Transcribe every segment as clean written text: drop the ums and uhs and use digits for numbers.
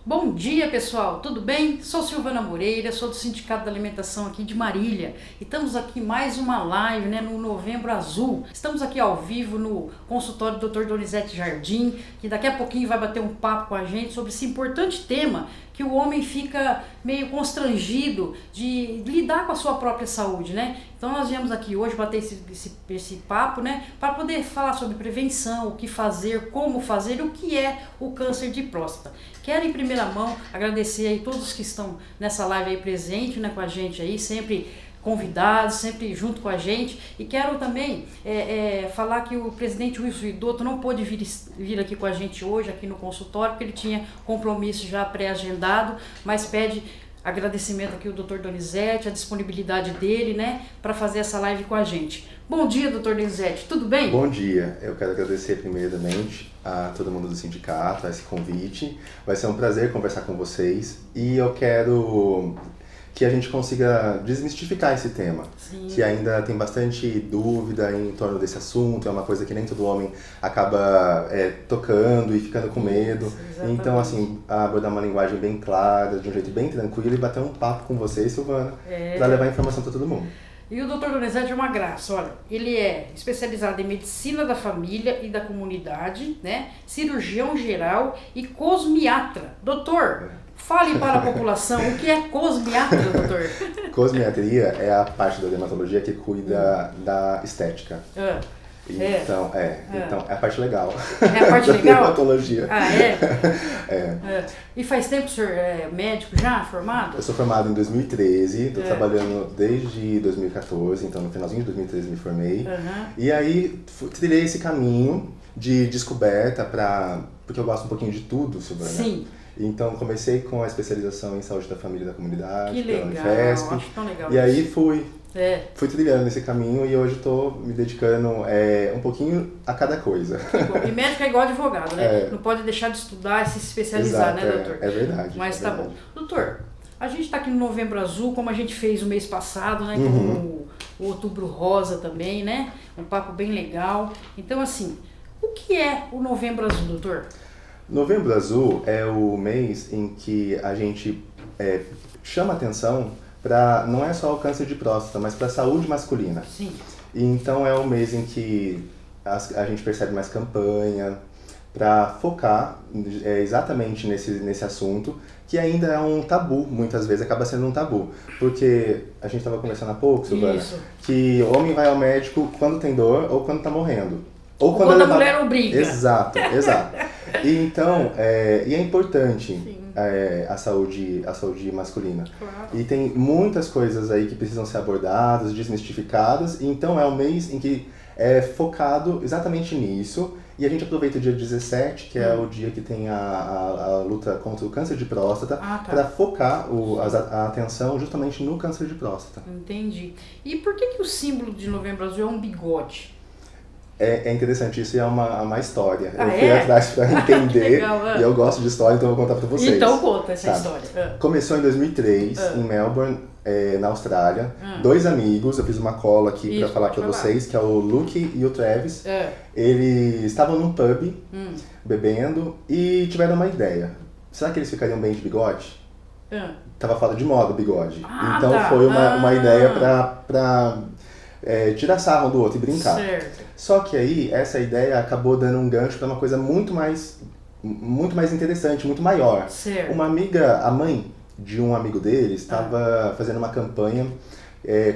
Bom dia, pessoal, tudo bem? Sou Silvana Moreira, sou do Sindicato da Alimentação aqui de Marília e estamos aqui mais uma live, no Novembro Azul. Estamos aqui ao vivo no consultório do Dr. Donizete Jardim, que daqui a pouquinho vai bater um papo com a gente sobre esse importante tema que o homem fica meio constrangido de lidar com a sua própria saúde, Então nós viemos aqui hoje bater esse papo, para poder falar sobre prevenção, o que fazer, como fazer, o que é o câncer de próstata. Quero em primeira mão agradecer aí todos que estão nessa live aí presente, com a gente aí, sempre convidados, sempre junto com a gente, e quero também falar que o presidente Wilson Vidotto não pôde vir aqui com a gente hoje, aqui no consultório, porque ele tinha compromisso já pré-agendado, mas pede agradecimento aqui ao Dr. Donizete, a disponibilidade dele, para fazer essa live com a gente. Bom dia, Dr. Donizete, tudo bem? Bom dia, eu quero agradecer primeiramente a todo mundo do sindicato, a esse convite. Vai ser um prazer conversar com vocês e eu quero que a gente consiga desmistificar esse tema, Sim. Que ainda tem bastante dúvida em torno desse assunto, é uma coisa que nem todo homem acaba tocando e ficando com medo. Exatamente. Então, assim, abordar uma linguagem bem clara, de um jeito bem tranquilo e bater um papo com vocês, Silvana, para levar informação para todo mundo. E o Dr. Donizete é uma graça, olha, ele é especializado em medicina da família e da comunidade, cirurgião geral e cosmiatra. Doutor, fale para a população o que é cosmiatra, doutor. Cosmiatria é a parte da dermatologia que cuida da estética. Então, então, é a parte legal. É a parte da legal? dermatologia. Ah, é? E faz tempo que o senhor é médico já, formado? Eu sou formado em 2013, estou trabalhando desde 2014, então no finalzinho de 2013 me formei. E aí trilhei esse caminho de descoberta porque eu gosto um pouquinho de tudo, Silvana. Sim. Então comecei com a especialização em saúde da família e da comunidade, que pela legal, Unifesp. acho tão legal. E aí fui trilhando esse caminho e hoje estou me dedicando um pouquinho a cada coisa. E médico é igual advogado, Não pode deixar de estudar e se especializar, Exato, doutor? É verdade. Mas é tá verdade. bom. Doutor, a gente está aqui no Novembro Azul, como a gente fez o mês passado, com o Outubro Rosa também, Um papo bem legal. Então, assim, o que é o Novembro Azul, doutor? Novembro Azul é o mês em que a gente chama atenção para não é só o câncer de próstata, mas para a saúde masculina. Sim. E então é o mês em que a gente percebe mais campanha para focar exatamente nesse assunto, que ainda é um tabu, muitas vezes acaba sendo um tabu. Porque a gente estava conversando há pouco, Silvana, que o homem vai ao médico quando tem dor ou quando está morrendo. Ou quando a mulher obriga. Exato. E então, e é importante a saúde masculina. Claro. E tem muitas coisas aí que precisam ser abordadas, desmistificadas, então é um mês em que é focado exatamente nisso. E a gente aproveita o dia 17, que é o dia que tem a luta contra o câncer de próstata, para focar a atenção justamente no câncer de próstata. Entendi. E por que o símbolo de Novembro Azul é um bigode? É interessante, isso é uma história. Ah, eu fui atrás para entender, Legal, e eu gosto de história, então eu vou contar para vocês. Então conta essa história. Começou em 2003, em Melbourne, na Austrália. Dois amigos, eu fiz uma cola aqui para falar para vocês, que é o Luke e o Travis. Eles estavam num pub, bebendo, e tiveram uma ideia. Será que eles ficariam bem de bigode? Tava fora de moda o bigode. Então foi uma ideia para tirar sarro do outro e brincar. Certo. Só que aí, essa ideia acabou dando um gancho para uma coisa muito mais interessante, muito maior. Certo. Uma amiga, a mãe de um amigo deles, estava fazendo uma campanha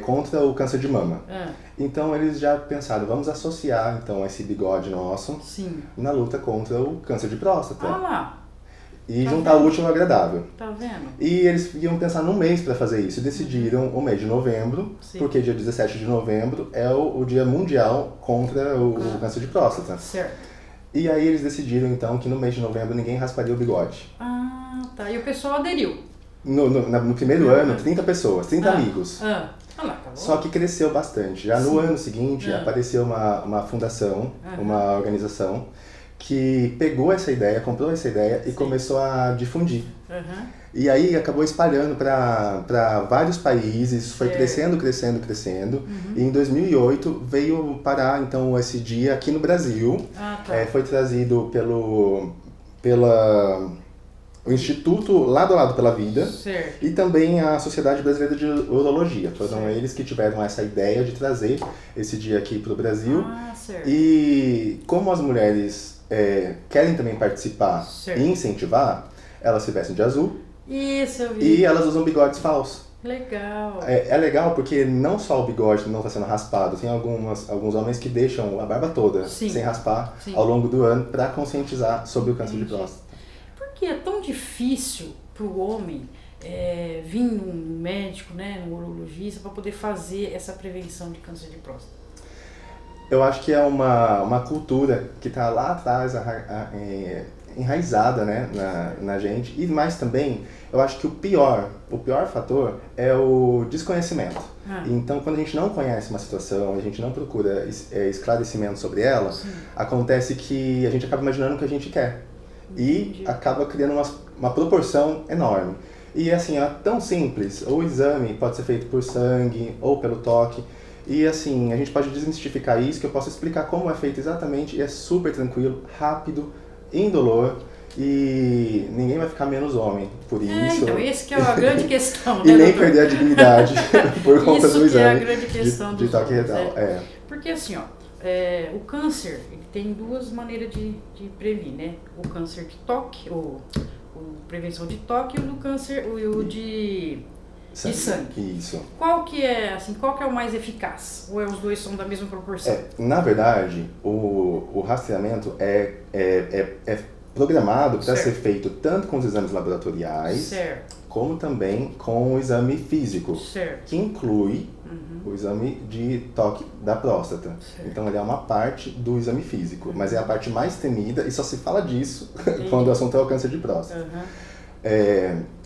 contra o câncer de mama. Então eles já pensaram, vamos associar então esse bigode nosso na luta contra o câncer de próstata. Ah lá. E juntar o útil ao agradável. Tá vendo? E eles iam pensar num mês para fazer isso. E decidiram o mês de novembro, porque dia 17 de novembro é o dia mundial contra o câncer de próstata. Certo. E aí eles decidiram então que no mês de novembro ninguém rasparia o bigode. Ah, tá. E o pessoal aderiu? No primeiro ano, 30 pessoas, 30 amigos. Lá, tá bom. Só que cresceu bastante. Já no ano seguinte apareceu uma fundação, uma organização, que pegou essa ideia, comprou essa ideia e começou a difundir. E aí acabou espalhando para vários países, foi crescendo. E em 2008 veio parar então esse dia aqui no Brasil. Foi trazido pela o Instituto Lado a Lado pela Vida certo. E também a Sociedade Brasileira de Urologia. Foram eles que tiveram essa ideia de trazer esse dia aqui para o Brasil. Certo. E como as mulheres querem também participar e incentivar, elas se vestem de azul. Isso, eu vi. E elas usam bigodes falsos. Legal. É legal porque não só o bigode não está sendo raspado, tem alguns homens que deixam a barba toda sem raspar ao longo do ano para conscientizar sobre o câncer de próstata. Por que é tão difícil para o homem vir num médico, né, num urologista, para poder fazer essa prevenção de câncer de próstata? Eu acho que é uma cultura que está lá atrás, enraizada, né, na gente. E mais também, eu acho que o pior fator é o desconhecimento. Então, quando a gente não conhece uma situação, a gente não procura esclarecimento sobre ela, acontece que a gente acaba imaginando o que a gente quer. E acaba criando uma proporção enorme. E assim, é tão simples. O exame pode ser feito por sangue ou pelo toque. E assim, a gente pode desmistificar isso, que eu posso explicar como é feito exatamente. E é super tranquilo, rápido, indolor. E ninguém vai ficar menos homem por isso. Então, esse que é a grande questão, né, e nem perder a dignidade por conta do exame. Isso é a grande questão de toque retal. Porque assim, o câncer, ele tem duas maneiras de prevenir, né? O câncer de toque, o prevenção de toque, e o do câncer, o de sangue. Isso. Qual que é o mais eficaz? Ou os dois são da mesma proporção? Na verdade, o rastreamento é programado para ser feito tanto com os exames laboratoriais, como também com o exame físico, que inclui o exame de toque da próstata. Então ele é uma parte do exame físico, mas é a parte mais temida e só se fala disso quando o assunto é o câncer de próstata.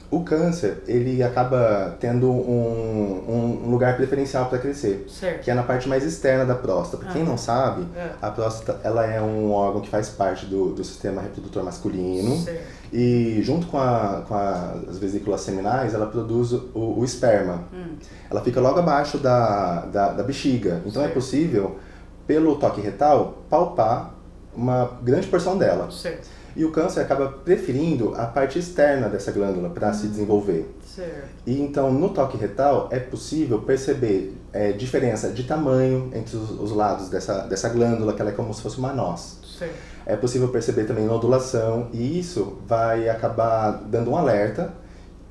O câncer, ele acaba tendo um lugar preferencial para crescer, que é na parte mais externa da próstata. Para quem não sabe, a próstata ela é um órgão que faz parte do sistema reprodutor masculino e junto com as vesículas seminais, ela produz o esperma. Ela fica logo abaixo da bexiga, então é possível, pelo toque retal, palpar uma grande porção dela. E o câncer acaba preferindo a parte externa dessa glândula para se desenvolver. E então, no toque retal, é possível perceber diferença de tamanho entre os lados dessa glândula, que ela é como se fosse uma noz. É possível perceber também nodulação, e isso vai acabar dando um alerta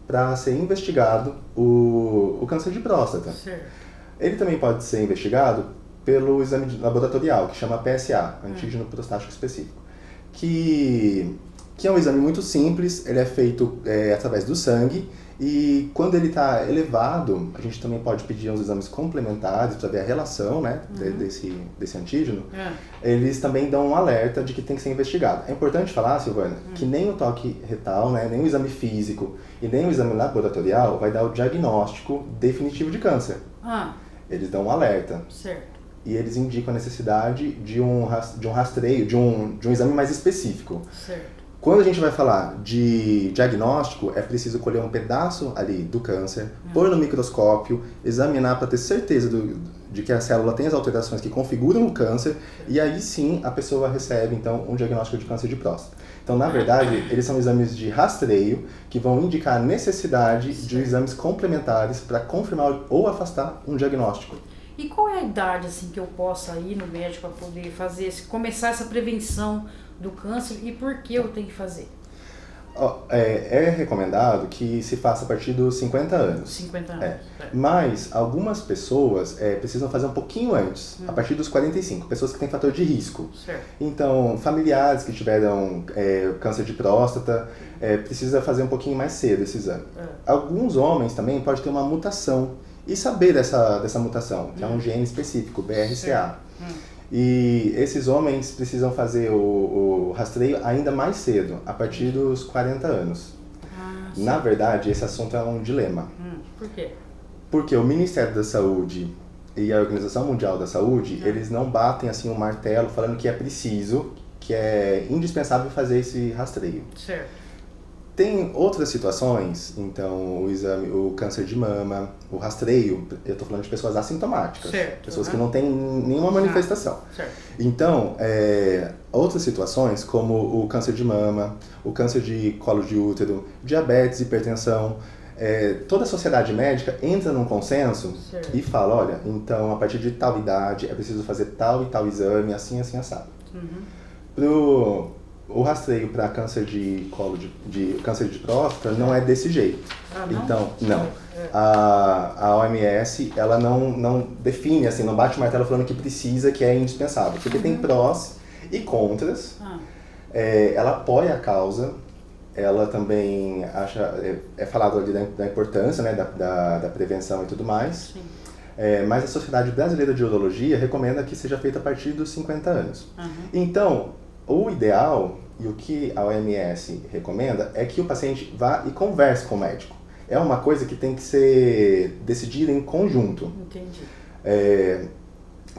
para ser investigado o câncer de próstata. Ele também pode ser investigado pelo exame laboratorial, que chama PSA, antígeno prostático específico. Que é um exame muito simples, ele é feito através do sangue, e quando ele está elevado, a gente também pode pedir uns exames complementares para ver a relação, né, desse antígeno. Eles também dão um alerta de que tem que ser investigado. É importante falar, Silvana, que nem o toque retal, né, nem o exame físico e nem o exame laboratorial vai dar o diagnóstico definitivo de câncer. Eles dão um alerta. E eles indicam a necessidade de um rastreio, de um exame mais específico. Quando a gente vai falar de diagnóstico, é preciso colher um pedaço ali do câncer, pôr no microscópio, examinar para ter certeza de que a célula tem as alterações que configuram o câncer, e aí sim a pessoa recebe então um diagnóstico de câncer de próstata. Então, na verdade, eles são exames de rastreio que vão indicar a necessidade de exames complementares para confirmar ou afastar um diagnóstico. E qual é a idade assim que eu possa ir no médico para poder começar essa prevenção do câncer, e por que eu tenho que fazer? É recomendado que se faça a partir dos 50 anos. 50 anos. Mas algumas pessoas precisam fazer um pouquinho antes, a partir dos 45, pessoas que têm fator de risco. Então, familiares que tiveram câncer de próstata, precisa fazer um pouquinho mais cedo esse exame. Alguns homens também podem ter uma mutação e saber dessa mutação, que é um gene específico, BRCA. E esses homens precisam fazer o rastreio ainda mais cedo, a partir dos 40 anos. Na verdade, esse assunto é um dilema. Por quê? Porque o Ministério da Saúde e a Organização Mundial da Saúde, eles não batem assim um martelo falando que é preciso, que é indispensável fazer esse rastreio. Tem outras situações, então o exame, o câncer de mama, o rastreio, eu estou falando de pessoas assintomáticas, certo, pessoas que não têm nenhuma manifestação. Certo. Então, outras situações como o câncer de mama, o câncer de colo de útero, diabetes, hipertensão, toda a sociedade médica entra num consenso e fala, olha, então a partir de tal idade é preciso fazer tal e tal exame, assim, assim, assado. O rastreio para câncer de colo de câncer de próstata não é desse jeito. Não? Então, não. A OMS, ela não define, assim, não bate o martelo falando que precisa, que é indispensável. Porque tem prós e contras. Ela apoia a causa. Ela também acha, falado ali da importância, né, da prevenção e tudo mais. Sim. Mas a Sociedade Brasileira de Urologia recomenda que seja feita a partir dos 50 anos. Então, o ideal e o que a OMS recomenda é que o paciente vá e converse com o médico. É uma coisa que tem que ser decidida em conjunto. Entendi.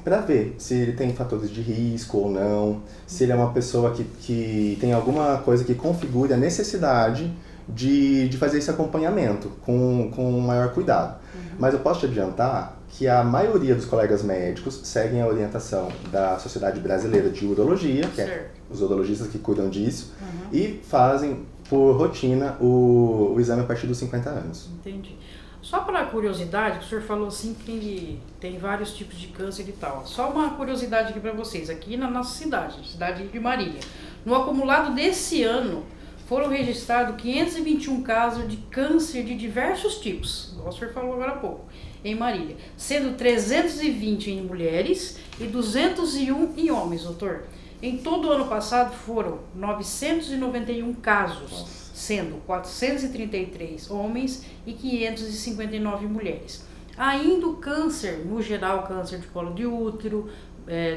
Para ver se ele tem fatores de risco ou não, se ele é uma pessoa que tem alguma coisa que configure a necessidade de fazer esse acompanhamento com maior cuidado. Mas eu posso te adiantar que a maioria dos colegas médicos seguem a orientação da Sociedade Brasileira de Urologia, que é os urologistas que cuidam disso, e fazem por rotina o exame a partir dos 50 anos. Entendi. Só para curiosidade, que o senhor falou assim que tem vários tipos de câncer e tal. Só uma curiosidade aqui para vocês, aqui na nossa cidade de Marília. No acumulado desse ano, foram registrados 521 casos de câncer de diversos tipos, como o senhor falou agora há pouco, em Marília, sendo 320 em mulheres e 201 em homens, doutor. Em todo o ano passado foram 991 casos, sendo 433 homens e 559 mulheres. Ainda o câncer, no geral, câncer de colo de útero,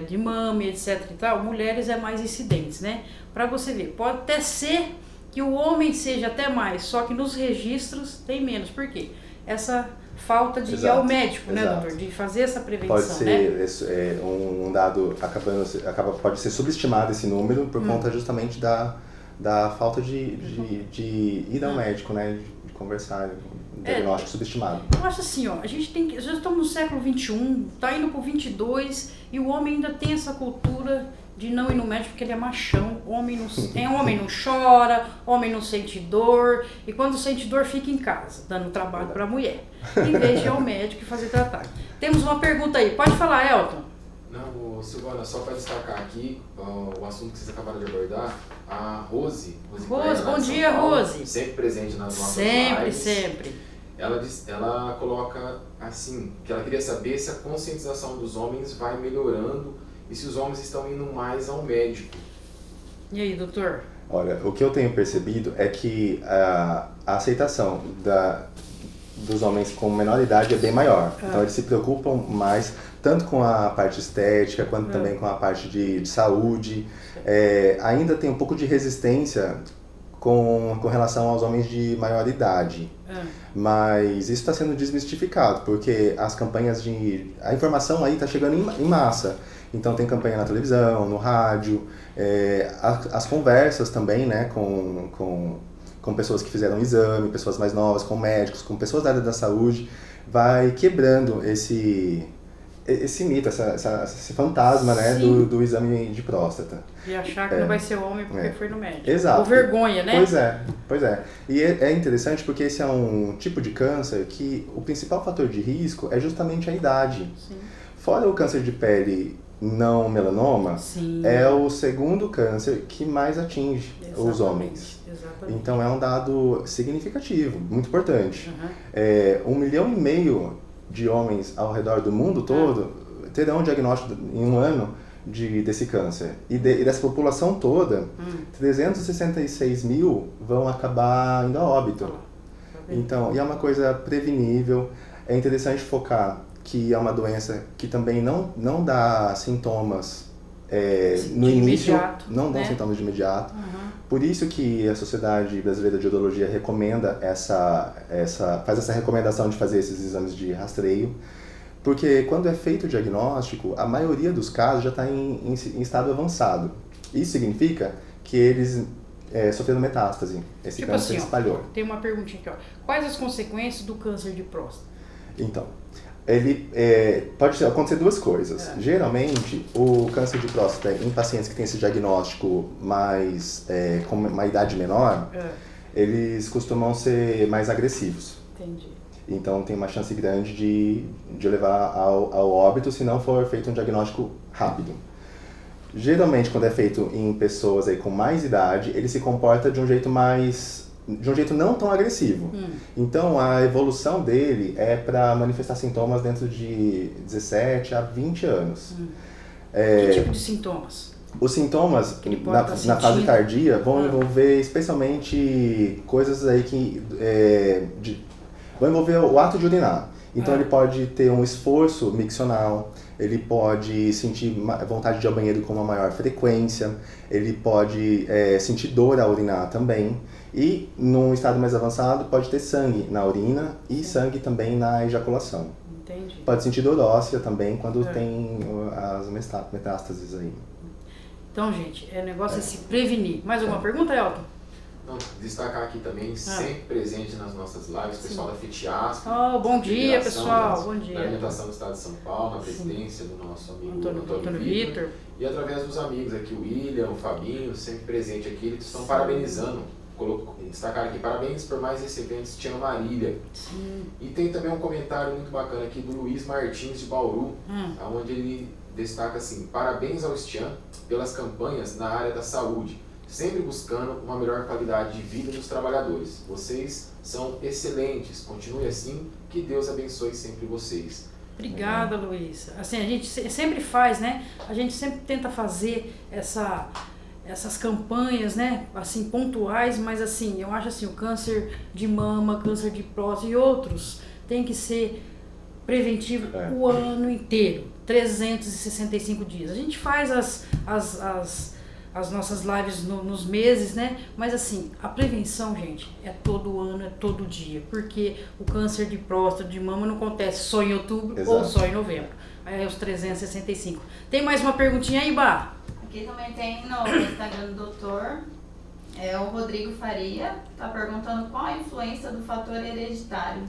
de mama, etc e tal, mulheres é mais incidentes, né? Para você ver, pode até ser que o homem seja até mais, só que nos registros tem menos. Por quê? Essa falta de ir ao médico, né, doutor? De fazer essa prevenção, pode ser, um dado pode ser subestimado esse número por conta justamente da falta de ir ao médico, né? De conversar, um diagnóstico subestimado. Eu acho assim, ó, já estamos no século XXI, tá indo pro 22 e o homem ainda tem essa cultura de não ir no médico porque ele é machão. Homem não chora, homem não sente dor, e quando sente dor fica em casa, dando trabalho para a mulher, em vez de ir ao médico e fazer tratamento. Temos uma pergunta aí, pode falar, Elton. Não, Silvana, só para destacar aqui o assunto que vocês acabaram de abordar, a Rose, bom dia, Rose. Sempre presente nas nossas lives. Sempre. Ela coloca assim, que ela queria saber se a conscientização dos homens vai melhorando e se os homens estão indo mais ao médico. E aí, doutor? Olha, o que eu tenho percebido é que a aceitação dos homens com menor idade é bem maior. Então eles se preocupam mais, tanto com a parte estética, quanto também com a parte de saúde. Ainda tem um pouco de resistência com relação aos homens de maior idade. Mas isso está sendo desmistificado, porque as campanhas a informação aí está chegando em massa. Então tem campanha na televisão, no rádio, as conversas também, né, com pessoas que fizeram exame, pessoas mais novas, com médicos, com pessoas da área da saúde, vai quebrando esse mito, esse fantasma, né, do exame de próstata. De achar que não vai ser homem porque foi no médico. Exato. Ou vergonha, né? Pois é. E é interessante porque esse é um tipo de câncer que o principal fator de risco é justamente a idade. Sim. Fora o câncer de pele não melanoma, é o segundo câncer que mais atinge os homens. Exatamente. Então é um dado significativo, muito importante. 1,5 milhão de homens ao redor do mundo todo terão um diagnóstico em um ano desse câncer. E dessa população toda, 366 mil vão acabar indo a óbito. Então, e é uma coisa prevenível. É interessante focar que é uma doença que também não dá sintomas no início, não dá sintomas de imediato. Por isso que a Sociedade Brasileira de Urologia recomenda faz essa recomendação de fazer esses exames de rastreio, porque quando é feito o diagnóstico, a maioria dos casos já está em estado avançado. Isso significa que eles sofrendo metástase. Esse tipo câncer assim, espalhou. Tem uma perguntinha aqui, Quais as consequências do câncer de próstata? Então, ele pode acontecer duas coisas. Geralmente, o câncer de próstata em pacientes que têm esse diagnóstico com uma idade menor, eles costumam ser mais agressivos. Entendi. Então tem uma chance grande de levar ao óbito se não for feito um diagnóstico rápido. Geralmente, quando é feito em pessoas aí com mais idade, ele se comporta de um jeito não tão agressivo. Então, a evolução dele é para manifestar sintomas dentro de 17 a 20 anos. Que tipo de sintomas? Os sintomas, na fase tardia, vão envolver especialmente coisas aí que... vão envolver o ato de urinar. Então, ele pode ter um esforço miccional, ele pode sentir vontade de ir ao banheiro com uma maior frequência, ele pode sentir dor ao urinar também. E, num estado mais avançado, pode ter sangue na urina e sangue também na ejaculação. Entendi. Pode sentir dor óssea também quando tem as metástases aí. Então, gente, o negócio é se prevenir. Mais alguma pergunta, Elton? Não, destacar aqui também, sempre presente nas nossas lives, o pessoal da FITIASP. Bom dia, pessoal. Bom dia. Da alimentação do Estado de São Paulo, na presidência do nosso amigo Antônio Vitor. E através dos amigos aqui, o William, o Fabinho, sempre presente aqui, eles estão parabenizando. Destacar aqui, parabéns por mais esse evento, Tia Marília. Sim. E tem também um comentário muito bacana aqui do Luiz Martins de Bauru, onde ele destaca assim: parabéns ao Stian pelas campanhas na área da saúde, sempre buscando uma melhor qualidade de vida dos trabalhadores. Vocês são excelentes, continue assim, que Deus abençoe sempre vocês. Obrigada, Luiz. Assim, a gente sempre faz, né? A gente sempre tenta fazer essas campanhas, né, assim, pontuais, mas assim, eu acho assim, o câncer de mama, câncer de próstata e outros tem que ser preventivo o ano inteiro, 365 dias. A gente faz as nossas lives nos meses, né, mas assim, a prevenção, gente, é todo ano, é todo dia, porque o câncer de próstata, de mama não acontece só em outubro ou só em novembro, é os 365. Tem mais uma perguntinha aí, Bá? Aqui também tem no Instagram do doutor, o Rodrigo Faria, está perguntando qual a influência do fator hereditário.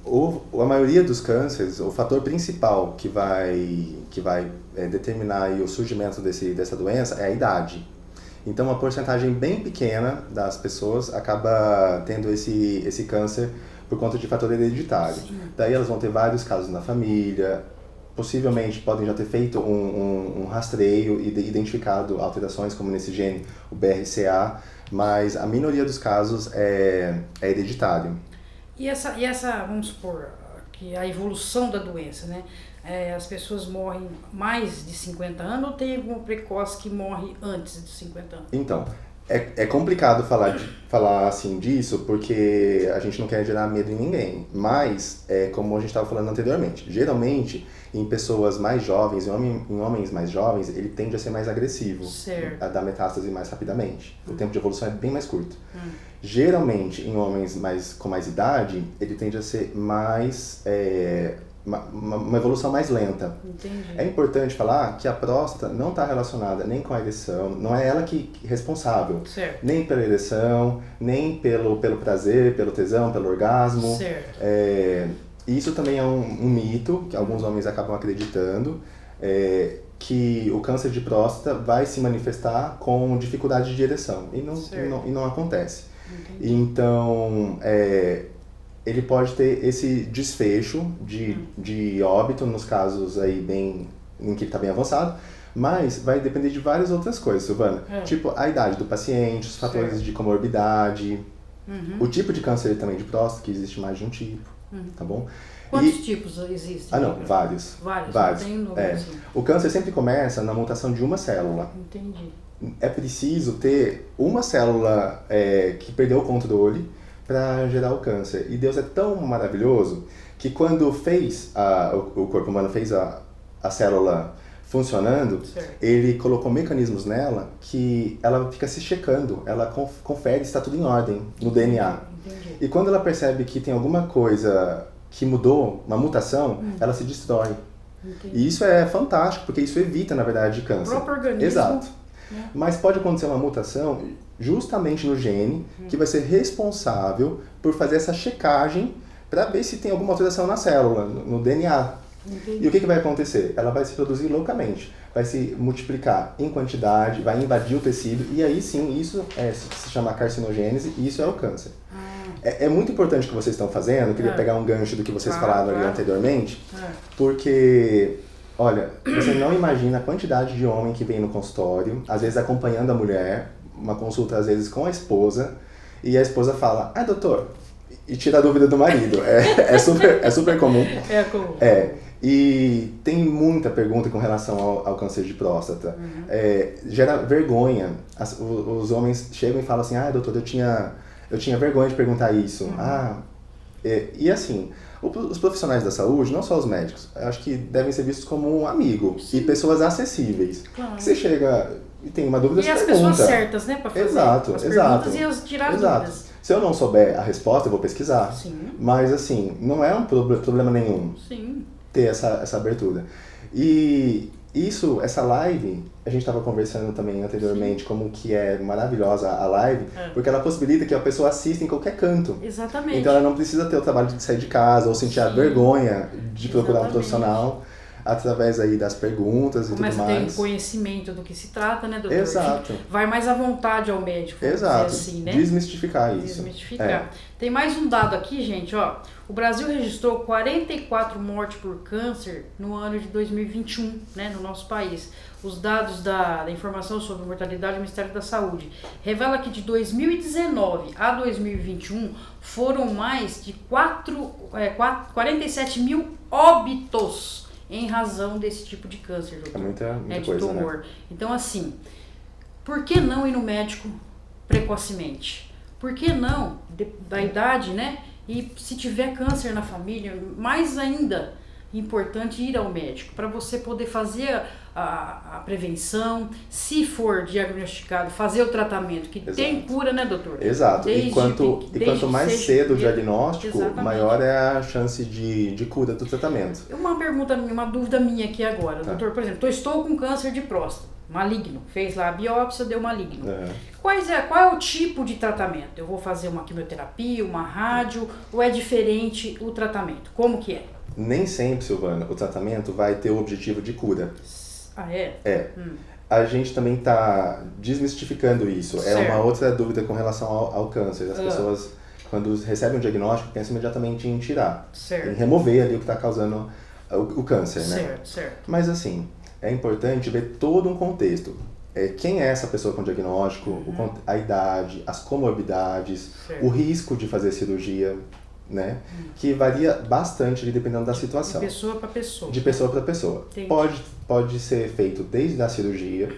A maioria dos cânceres, o fator principal que vai determinar aí o surgimento dessa doença é a idade. Então, uma porcentagem bem pequena das pessoas acaba tendo esse câncer por conta de fator hereditário. Sim. Daí elas vão ter vários casos na família. Possivelmente podem já ter feito um rastreio e identificado alterações como nesse gene, o BRCA, mas a minoria dos casos é hereditário. E essa, vamos supor, que a evolução da doença, né? As pessoas morrem mais de 50 anos ou tem algum precoce que morre antes de 50 anos? Então, é complicado falar assim disso, porque a gente não quer gerar medo em ninguém, mas como a gente estava falando anteriormente, geralmente em pessoas mais jovens, em homens mais jovens, ele tende a ser mais agressivo, a dar metástase mais rapidamente. O tempo de evolução é bem mais curto. Geralmente, em homens com mais idade, ele tende a ser mais... uma evolução mais lenta. Entendi. É importante falar que a próstata não está relacionada nem com a ereção, não é ela que é responsável, nem pela ereção, nem pelo prazer, pelo tesão, pelo orgasmo. Certo. Isso também é um mito que alguns homens acabam acreditando, que o câncer de próstata vai se manifestar com dificuldade de ereção, e não acontece. Entendi. Então, ele pode ter esse desfecho de óbito nos casos aí em que ele está bem avançado, mas vai depender de várias outras coisas, Silvana. Tipo, a idade do paciente, os fatores de comorbidade, o tipo de câncer também de próstata, que existe mais de um tipo, tá bom? Quantos tipos existem? Vários. Vários. Tem um número, assim. O câncer sempre começa na mutação de uma célula. Entendi. É preciso ter uma célula que perdeu o controle para gerar o câncer. E Deus é tão maravilhoso que quando o corpo humano fez a célula funcionando, ele colocou mecanismos nela que ela fica se checando, ela confere se está tudo em ordem no DNA. Entendi. E quando ela percebe que tem alguma coisa que mudou, uma mutação, ela se destrói. Entendi. E isso é fantástico, porque isso evita, na verdade, câncer. O próprio organismo. Exato. Mas pode acontecer uma mutação justamente no gene que vai ser responsável por fazer essa checagem para ver se tem alguma alteração na célula, no DNA. Entendi. E o que vai acontecer? Ela vai se produzir loucamente, vai se multiplicar em quantidade, vai invadir o tecido, e aí sim, isso se chama carcinogênese, e isso é o câncer. É muito importante o que vocês estão fazendo, eu queria pegar um gancho do que vocês falaram ali anteriormente, porque, olha, você não imagina a quantidade de homem que vem no consultório, às vezes acompanhando a mulher, uma consulta às vezes com a esposa, e a esposa fala, doutor, e tira a dúvida do marido, é super comum. É comum. E tem muita pergunta com relação ao câncer de próstata. Gera vergonha. Os homens chegam e falam assim, doutor, eu tinha vergonha de perguntar isso. E assim, os profissionais da saúde, não só os médicos, eu acho que devem ser vistos como um amigo. Sim. E pessoas acessíveis. Claro. Que você chega e tem uma dúvida, você pergunta. E as pessoas certas, né, para fazer as perguntas e tirar as dúvidas. Se eu não souber a resposta, eu vou pesquisar. Sim. Mas assim, não é um problema nenhum. Sim. Ter essa abertura. E essa live, a gente estava conversando também anteriormente, como que é maravilhosa a live, porque ela possibilita que a pessoa assista em qualquer canto. Exatamente. Então ela não precisa ter o trabalho de sair de casa ou sentir a vergonha de procurar um profissional através aí das perguntas e tudo mais. Começa a ter conhecimento do que se trata, né, doutor? Exato. Vai mais à vontade ao médico, vamos dizer assim, né? Desmistificar isso. Desmistificar. Tem mais um dado aqui, gente, ó. O Brasil registrou 44 mortes por câncer no ano de 2021, né, no nosso país. Os dados da informação sobre mortalidade do Ministério da Saúde revela que de 2019 a 2021 foram mais de 47 mil óbitos em razão desse tipo de câncer, doutor. É muita de coisa, tumor. Né? Então, assim, por que não ir no médico precocemente? Por que não, da idade, né? E se tiver câncer na família, mais ainda importante ir ao médico, para você poder fazer a prevenção, se for diagnosticado, fazer o tratamento, que tem cura, né, doutor? Exato. E quanto mais cedo o diagnóstico, maior é a chance de cura do tratamento. Uma dúvida minha aqui agora, doutor, por exemplo, eu estou com câncer de próstata, maligno, fez lá a biópsia, deu maligno. Qual é o tipo de tratamento? Eu vou fazer uma quimioterapia, uma rádio, ou é diferente o tratamento? Como que é? Nem sempre, Silvana, o tratamento vai ter o objetivo de cura. Ah, é? A gente também está desmistificando isso. Certo. É uma outra dúvida com relação ao câncer. As pessoas, quando recebem um diagnóstico, pensam imediatamente em tirar. Certo. Em remover ali o que está causando o câncer, né? Certo. Mas assim, é importante ver todo um contexto. Quem é essa pessoa com diagnóstico, a idade, as comorbidades, o risco de fazer cirurgia, né? Que varia bastante dependendo da situação. De pessoa para pessoa. De pessoa para pessoa. Pode ser feito desde a cirurgia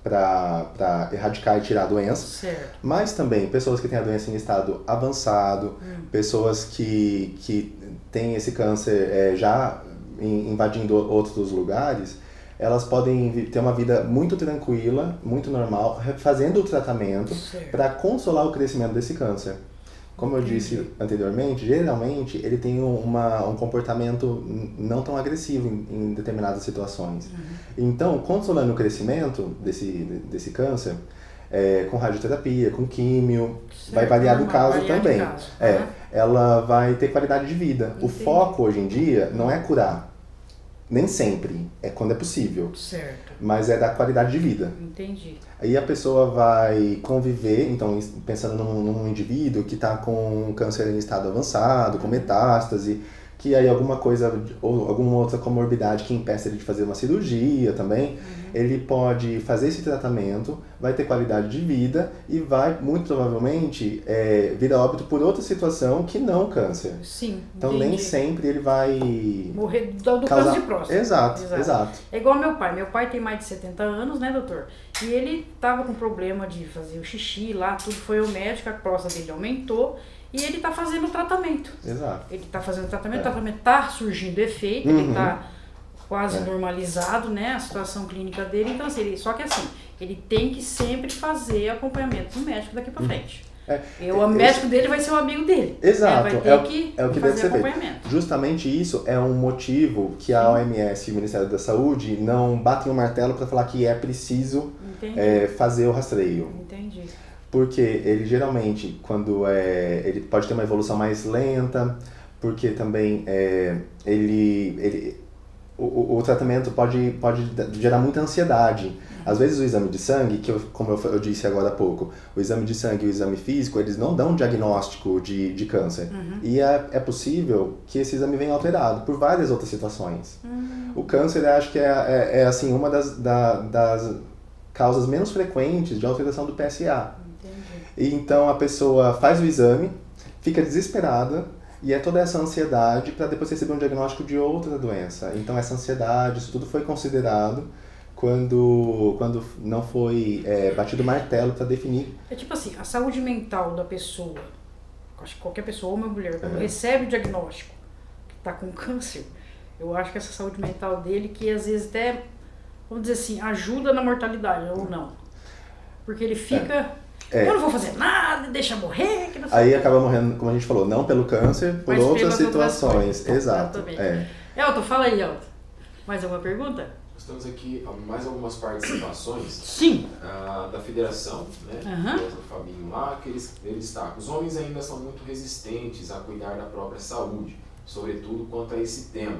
para erradicar e tirar a doença, certo. Mas também pessoas que têm a doença em estado avançado, pessoas que têm esse câncer já invadindo outros lugares, elas podem ter uma vida muito tranquila, muito normal, fazendo o tratamento para consolar o crescimento desse câncer. Como eu disse anteriormente, geralmente ele tem um comportamento não tão agressivo em determinadas situações. Então, consolando o crescimento desse câncer, com radioterapia, com químio, vai variar do caso também. Ela vai ter qualidade de vida. O foco hoje em dia não é curar. Nem sempre, é quando é possível. Certo. Mas é da qualidade de vida. Entendi. Aí a pessoa vai conviver, então pensando num indivíduo que está com câncer em estado avançado, com metástase, que aí alguma coisa, ou alguma outra comorbidade que impeça ele de fazer uma cirurgia também, ele pode fazer esse tratamento, vai ter qualidade de vida e vai, muito provavelmente, vir a óbito por outra situação que não câncer. Sim, então nem sempre ele vai morrer do câncer de próstata. Exato. É igual meu pai. Meu pai tem mais de 70 anos, né, doutor? E ele tava com problema de fazer o xixi lá, tudo foi ao médico, a próstata dele aumentou. E ele tá fazendo o tratamento. Exato. Ele tá fazendo o tratamento tá surgindo efeito, ele tá quase normalizado, né, a situação clínica dele. Então, assim, só que assim, ele tem que sempre fazer acompanhamento do médico daqui pra frente. O médico dele vai ser o amigo dele. Exato. Vai ter que é o que fazer deve ser acompanhamento. Feito. Justamente isso é um motivo que a OMS e o Ministério da Saúde não batem o martelo para falar que é preciso fazer o rastreio. Entendi. Porque ele geralmente, quando ele pode ter uma evolução mais lenta, porque também o tratamento pode gerar muita ansiedade. Às vezes o exame de sangue, como eu disse agora há pouco, o exame de sangue e o exame físico, eles não dão um diagnóstico de câncer. E é possível que esse exame venha alterado por várias outras situações. O câncer, eu acho que é assim, uma das causas menos frequentes de alteração do PSA. E então a pessoa faz o exame, fica desesperada, e é toda essa ansiedade para depois receber um diagnóstico de outra doença. Então essa ansiedade, isso tudo foi considerado quando não foi batido o martelo para definir. É tipo assim, a saúde mental da pessoa, acho que qualquer pessoa, homem ou mulher, quando recebe o diagnóstico que está com câncer, eu acho que essa saúde mental dele, que às vezes até, vamos dizer assim, ajuda na mortalidade, ou não. Porque ele fica... Eu não vou fazer nada, deixa morrer. Que não sei. Aí acaba morrendo, como a gente falou, não pelo câncer, por outras situações. Exato. Elton, fala aí, Elton. Mais alguma pergunta? Nós temos aqui mais algumas participações. Sim. Da federação, né? Do Fabinho lá, que ele destaca. Os homens ainda são muito resistentes a cuidar da própria saúde, sobretudo quanto a esse tema.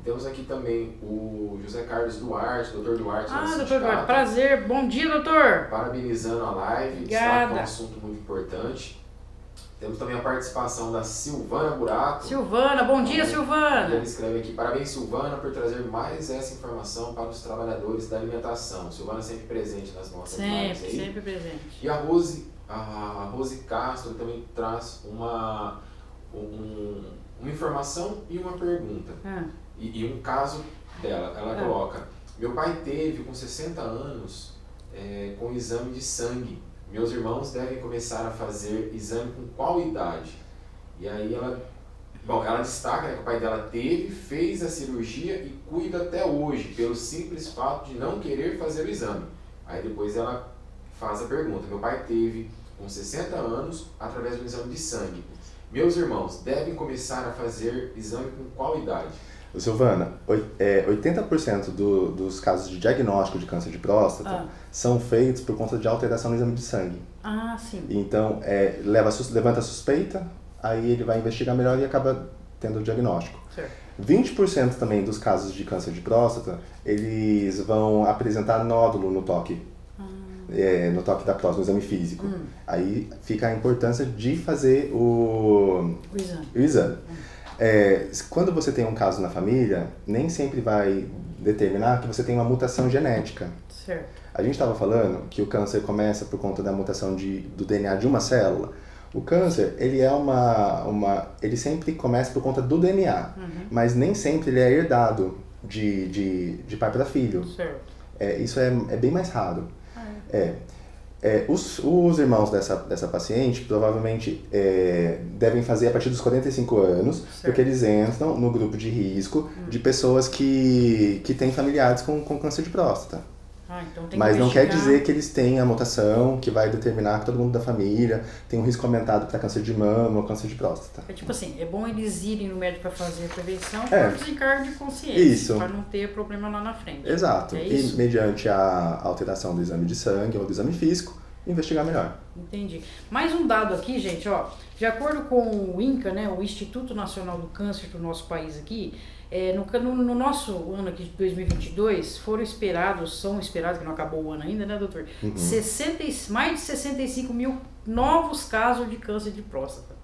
Temos aqui também o José Carlos Duarte, doutor Duarte. Doutor Duarte, prazer. Bom dia, doutor. Parabenizando a live, destaca um assunto muito importante. Temos também a participação da Silvana Buraco. Silvana, bom dia, Silvana. Ele escreve aqui, parabéns, Silvana, por trazer mais essa informação para os trabalhadores da alimentação. Silvana sempre presente nas nossas lives aí. Sempre presente. E a Rose Castro também traz uma informação e uma pergunta. E um caso dela. Ela coloca, meu pai teve com 60 anos com exame de sangue. Meus irmãos devem começar a fazer exame com qual idade? E aí ela destaca, que o pai dela fez a cirurgia e cuida até hoje, pelo simples fato de não querer fazer o exame. Aí depois ela faz a pergunta, meu pai teve com 60 anos através do exame de sangue. Meus irmãos devem começar a fazer exame com qual idade? Silvana, 80% dos casos de diagnóstico de câncer de próstata são feitos por conta de alteração no exame de sangue. Sim. Então, levanta a suspeita, aí ele vai investigar melhor e acaba tendo o diagnóstico. Certo. 20% também dos casos de câncer de próstata, eles vão apresentar nódulo no toque. No toque da próstata, no exame físico. Aí fica a importância de fazer o exame. Quando você tem um caso na família, nem sempre vai determinar que você tem uma mutação genética. Certo. A gente estava falando que o câncer começa por conta da mutação do DNA de uma célula. O câncer, ele ele sempre começa por conta do DNA, mas nem sempre ele é herdado de pai para filho. Certo. Isso é bem mais raro. Os irmãos dessa paciente provavelmente devem fazer a partir dos 45 anos, certo, porque eles entram no grupo de risco de pessoas que têm familiares com câncer de próstata. Então tem que Mas não quer dizer que eles têm a mutação que vai determinar que todo mundo da família tem um risco aumentado para câncer de mama ou câncer de próstata. É tipo assim, é bom eles irem no médico para fazer a prevenção por desencargo de consciência, isso, para não ter problema lá na frente. Exato. E mediante a alteração do exame de sangue ou do exame físico, investigar melhor. Entendi. Mais um dado aqui, gente, de acordo com o INCA, né, o Instituto Nacional do Câncer do nosso país aqui, no nosso ano aqui de 2022, são esperados, que não acabou o ano ainda, né, doutor? Mais de 65 mil novos casos de câncer de próstata.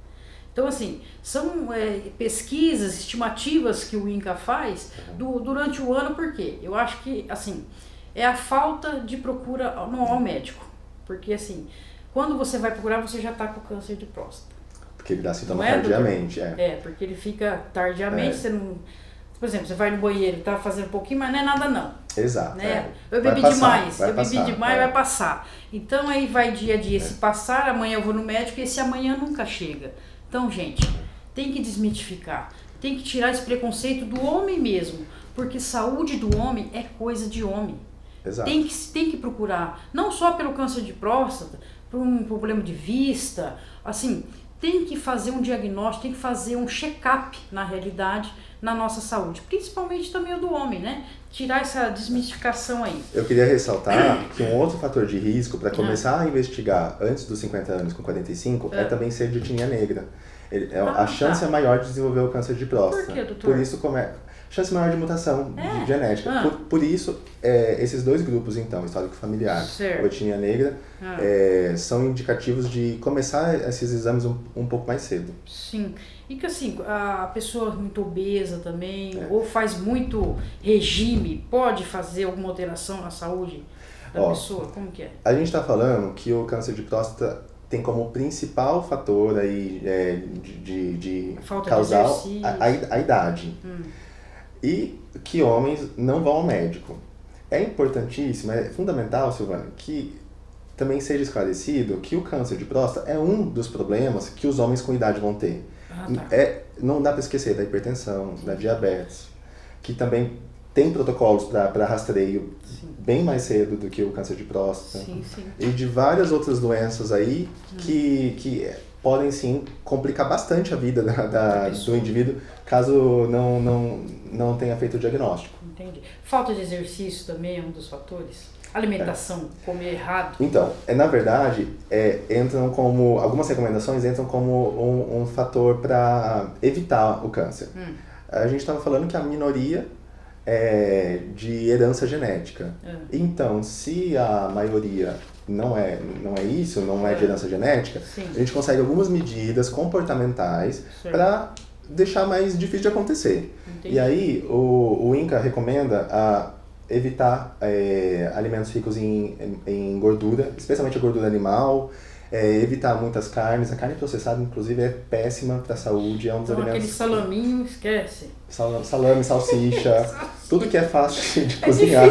Então, assim, são pesquisas, estimativas que o INCA faz durante o ano, por quê? Eu acho que, assim, é a falta de procura ao médico. Porque, assim, quando você vai procurar, você já está com câncer de próstata. Porque ele dá sintoma tardiamente, porque ele fica tardiamente, você não... Por exemplo, você vai no banheiro, tá fazendo um pouquinho, mas não é nada não. Exato. Né? Eu bebi demais, vai passar. Então aí vai dia a dia, se passar, amanhã eu vou no médico e esse amanhã nunca chega. Então, gente, tem que desmitificar, tem que tirar esse preconceito do homem mesmo, porque saúde do homem é coisa de homem. Exato. Tem que procurar, não só pelo câncer de próstata, por um problema de vista, assim, tem que fazer um diagnóstico, tem que fazer um check-up, na realidade, na nossa saúde, principalmente também o do homem, né? Tirar essa desmistificação aí. Eu queria ressaltar que um outro fator de risco para começar a investigar antes dos 50 anos, com 45, é também ser de etnia negra. A chance é maior de desenvolver o câncer de próstata. Por quê, doutor? Por isso, chance maior de mutação genética. Por isso, esses dois grupos, então, histórico familiar ou etnia negra, são indicativos de começar esses exames um pouco mais cedo. Sim. E que assim, a pessoa muito obesa também, ou faz muito regime, pode fazer alguma alteração na saúde da pessoa? Como que é? A gente está falando que o câncer de próstata tem como principal fator aí, de causal a idade. E que homens não vão ao médico. É importantíssimo, é fundamental, Silvana, que também seja esclarecido que o câncer de próstata é um dos problemas que os homens com idade vão ter. Não dá para esquecer da hipertensão, da diabetes, que também tem protocolos para rastreio bem mais cedo do que o câncer de próstata. E de várias outras doenças aí que podem sim complicar bastante a vida do indivíduo caso não tenha feito o diagnóstico. Entendi. Falta de exercício também é um dos fatores? Alimentação, comer errado? Então, na verdade, algumas recomendações entram como um fator para evitar o câncer. A gente estava falando que a minoria é de herança genética. Então, se a maioria não é isso, não é de herança genética, a gente consegue algumas medidas comportamentais para deixar mais difícil de acontecer. Entendi. E aí, o INCA recomenda evitar alimentos ricos em gordura, especialmente a gordura animal, evitar muitas carnes. A carne processada, inclusive, é péssima para a saúde, é um dos alimentos... aquele salaminho, esquece. Salame, salsicha, tudo que é fácil de cozinhar.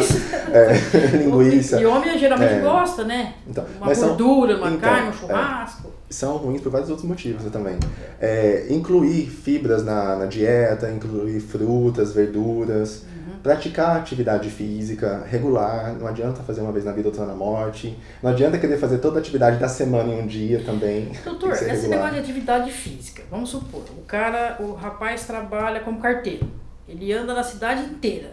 Linguiça. E homem geralmente gosta, né? Então, uma gordura, uma carne, um churrasco. São ruins por vários outros motivos também. Incluir fibras na dieta, incluir frutas, verduras, praticar atividade física regular, não adianta fazer uma vez na vida, outra na morte, não adianta querer fazer toda a atividade da semana em um dia também. Doutor, esse negócio de atividade física, vamos supor, o rapaz trabalha como carteiro, ele anda na cidade inteira.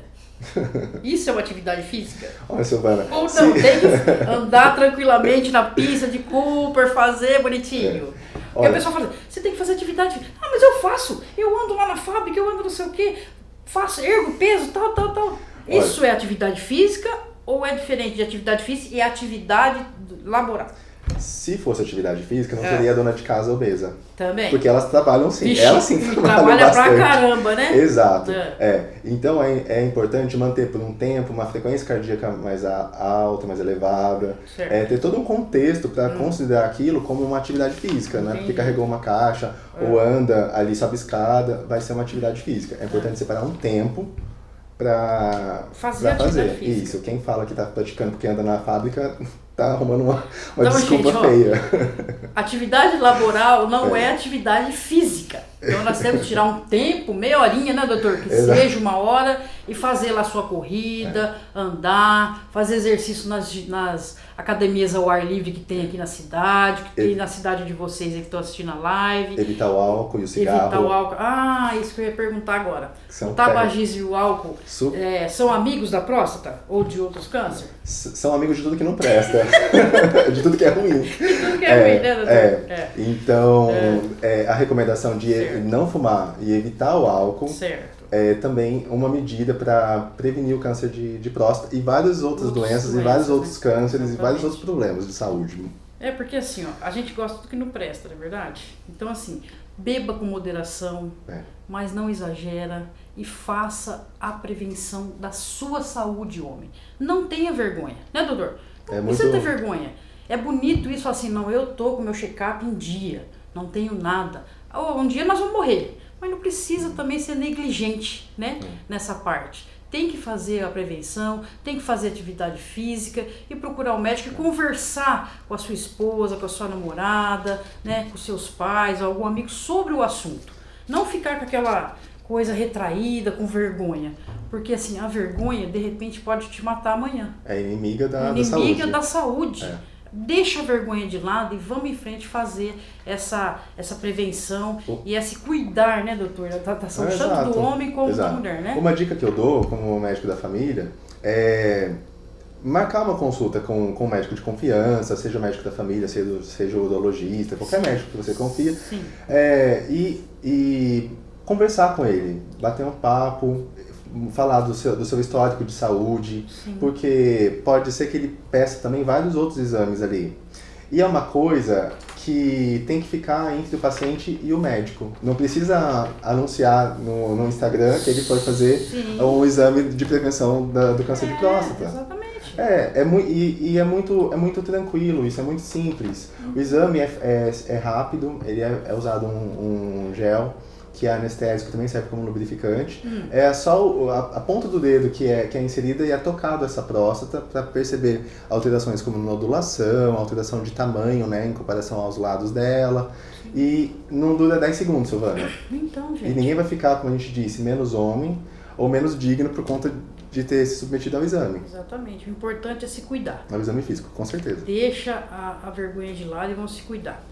Isso é uma atividade física? Olha, Silvana. Ou não, tem que andar tranquilamente na pista de Cooper, fazer bonitinho. E a pessoa fala, você tem que fazer atividade física. Ah, mas eu faço, eu ando lá na fábrica, eu ando não sei o quê, faço, ergo peso, tal. Isso é atividade física ou é diferente de atividade física e atividade laboral? Se fosse atividade física, não seria dona de casa obesa. Também. Porque elas trabalham sim. Vixe, elas sim trabalham bastante. Pra caramba, né? Exato. Então é importante manter por um tempo uma frequência cardíaca mais alta, mais elevada. Ter todo um contexto para considerar aquilo como uma atividade física, né? Porque carregou uma caixa ou anda ali, sobe escada, vai ser uma atividade física. É importante separar um tempo para fazer. Isso. Quem fala que está praticando porque anda na fábrica tá arrumando uma desculpa feia. Atividade laboral não é atividade física. Então nós temos que tirar um tempo, meia horinha, né, doutor? Que seja uma hora e fazer lá a sua corrida, andar, fazer exercício nas academias ao ar livre que tem aqui na cidade, que tem na cidade de vocês aí que estão assistindo a live. Evitar o álcool e o cigarro. Evitar o álcool. Ah, isso que eu ia perguntar agora. O tabagismo e o álcool são amigos da próstata ou de outros cânceres? São amigos de tudo que não presta. De tudo que é ruim. De tudo que é ruim, né, doutor? Então, a recomendação de não fumar e evitar o álcool é também uma medida para prevenir o câncer de próstata e várias outras doenças e vários outros cânceres e vários outros problemas de saúde. Porque assim, a gente gosta de tudo que não presta, não é verdade? Então assim, beba com moderação, mas não exagera e faça a prevenção da sua saúde, homem. Não tenha vergonha, né, doutor? Não precisa ter vergonha. É bonito isso, assim, não, eu tô com meu check-up em dia, não tenho nada. Um dia nós vamos morrer, mas não precisa também ser negligente, né, nessa parte. Tem que fazer a prevenção, tem que fazer atividade física e procurar o médico e conversar com a sua esposa, com a sua namorada, né, com seus pais, algum amigo sobre o assunto. Não ficar com aquela coisa retraída, com vergonha. Porque assim, a vergonha, de repente, pode te matar amanhã. É inimiga da saúde. Inimiga da saúde. deixa a vergonha de lado e vamos em frente fazer essa prevenção e esse cuidar, né, doutor, da saúde tanto do homem como da mulher, né? Uma dica que eu dou como médico da família é marcar uma consulta com um médico de confiança, seja o médico da família, seja o urologista, qualquer médico que você confia, e conversar com ele, bater um papo, falar do seu histórico de saúde, porque pode ser que ele peça também vários outros exames ali. E é uma coisa que tem que ficar entre o paciente e o médico. Não precisa anunciar no Instagram que ele foi fazer um exame de prevenção do câncer de próstata. Exatamente. É muito tranquilo, isso é muito simples. O exame é rápido, ele é usado um gel, que é anestésico, também serve como lubrificante. É só a ponta do dedo que é inserida e é tocado essa próstata para perceber alterações como nodulação, alteração de tamanho, né, em comparação aos lados dela. E não dura 10 segundos, Silvana. Então, gente. E ninguém vai ficar, como a gente disse, menos homem ou menos digno por conta de ter se submetido ao exame. Exatamente. O importante é se cuidar. Ao exame físico, com certeza. Deixa a vergonha de lado e vamos se cuidar.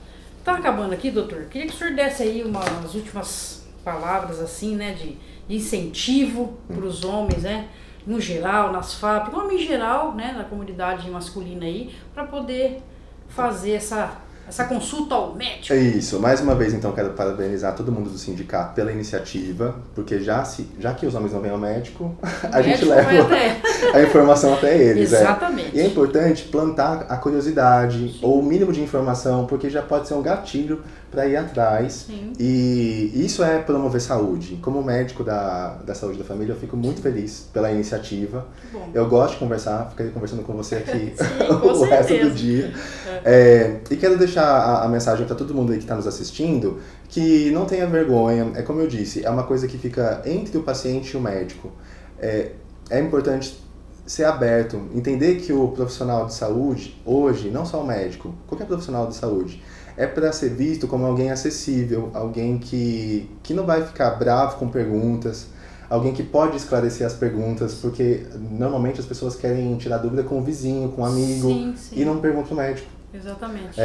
Tá acabando aqui, doutor. Queria que o senhor desse aí umas últimas palavras, assim, né, de incentivo para os homens, né, no geral, nas fábricas, homem em geral, né, na comunidade masculina aí, para poder fazer essa consulta ao médico. É isso. Mais uma vez, então, quero parabenizar todo mundo do sindicato pela iniciativa, porque já que os homens não vêm ao médico, a gente leva a informação até eles. Exatamente. E é importante plantar a curiosidade ou o mínimo de informação, porque já pode ser um gatilho para ir atrás. E isso é promover saúde. Como médico da saúde da família, eu fico muito feliz pela iniciativa. Eu gosto de conversar, ficarei conversando com você aqui o resto do dia. E quero deixar a mensagem para todo mundo aí que está nos assistindo, que não tenha vergonha. É como eu disse, é uma coisa que fica entre o paciente e o médico. É importante ser aberto, entender que o profissional de saúde, hoje, não só o médico, qualquer profissional de saúde, é para ser visto como alguém acessível, alguém que não vai ficar bravo com perguntas, alguém que pode esclarecer as perguntas, porque normalmente as pessoas querem tirar dúvida com o vizinho, com o amigo, e não perguntam ao médico. Exatamente.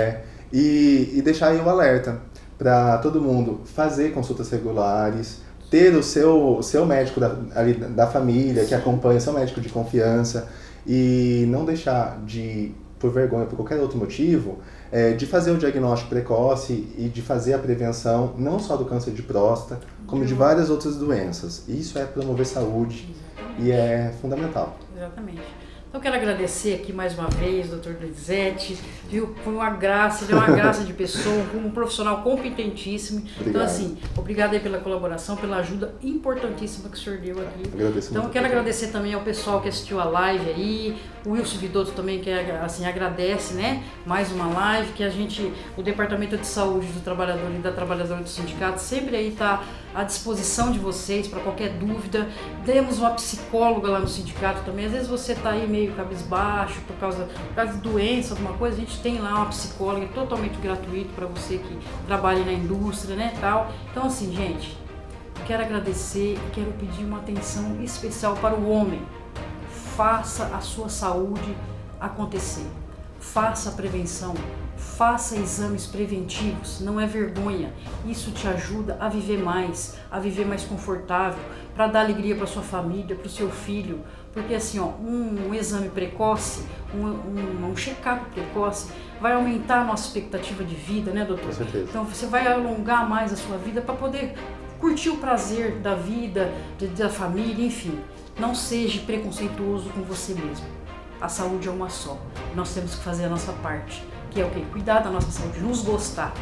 E deixar aí o alerta para todo mundo fazer consultas regulares, ter o seu médico da família, que acompanha, seu médico de confiança, e não deixar por vergonha, por qualquer outro motivo, de fazer o diagnóstico precoce e de fazer a prevenção, não só do câncer de próstata, como de várias outras doenças. Isso é promover saúde e é fundamental. Exatamente. Então, quero agradecer aqui mais uma vez, doutor Donizete, viu? Foi uma graça, ele é uma graça de pessoa, um profissional competentíssimo. Obrigado. Então, assim, obrigado aí pela colaboração, pela ajuda importantíssima que o senhor deu aqui. Agradeço então, muito. Quero agradecer também ao pessoal que assistiu a live aí, o Wilson Vidotto também, que assim, agradece, né? Mais uma live, que o Departamento de Saúde do Trabalhador e da Trabalhadora do Sindicato sempre aí está à disposição de vocês para qualquer dúvida. Temos uma psicóloga lá no sindicato também. Às vezes você está aí meio cabisbaixo por causa de doença, alguma coisa, a gente tem lá uma psicóloga totalmente gratuito para você que trabalha na indústria, né, tal. Então, assim, gente, quero agradecer e quero pedir uma atenção especial para o homem. Faça a sua saúde acontecer. Faça a prevenção. Faça exames preventivos, não é vergonha. Isso te ajuda a viver mais confortável, para dar alegria para sua família, para o seu filho. Porque assim, um exame precoce, um check-up precoce, vai aumentar a nossa expectativa de vida, né, doutor? Com certeza. Então você vai alongar mais a sua vida para poder curtir o prazer da vida, da família, enfim. Não seja preconceituoso com você mesmo. A saúde é uma só. Nós temos que fazer a nossa parte. Que é o quê? Cuidar da nossa saúde, nos gostar.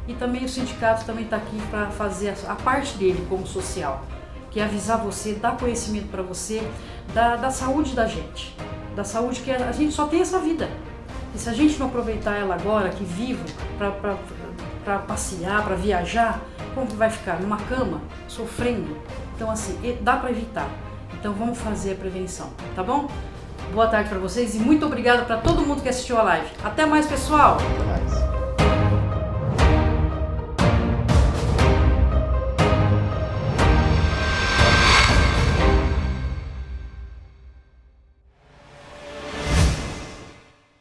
E também o sindicato também está aqui para fazer a parte dele como social, que é avisar você, dar conhecimento para você da saúde da gente, da saúde que a gente só tem essa vida. E se a gente não aproveitar ela agora, aqui vivo, para passear, para viajar, como que vai ficar? Numa cama, sofrendo? Então assim, dá para evitar. Então vamos fazer a prevenção, tá bom? Boa tarde para vocês e muito obrigado para todo mundo que assistiu a live. Até mais, pessoal! Até mais.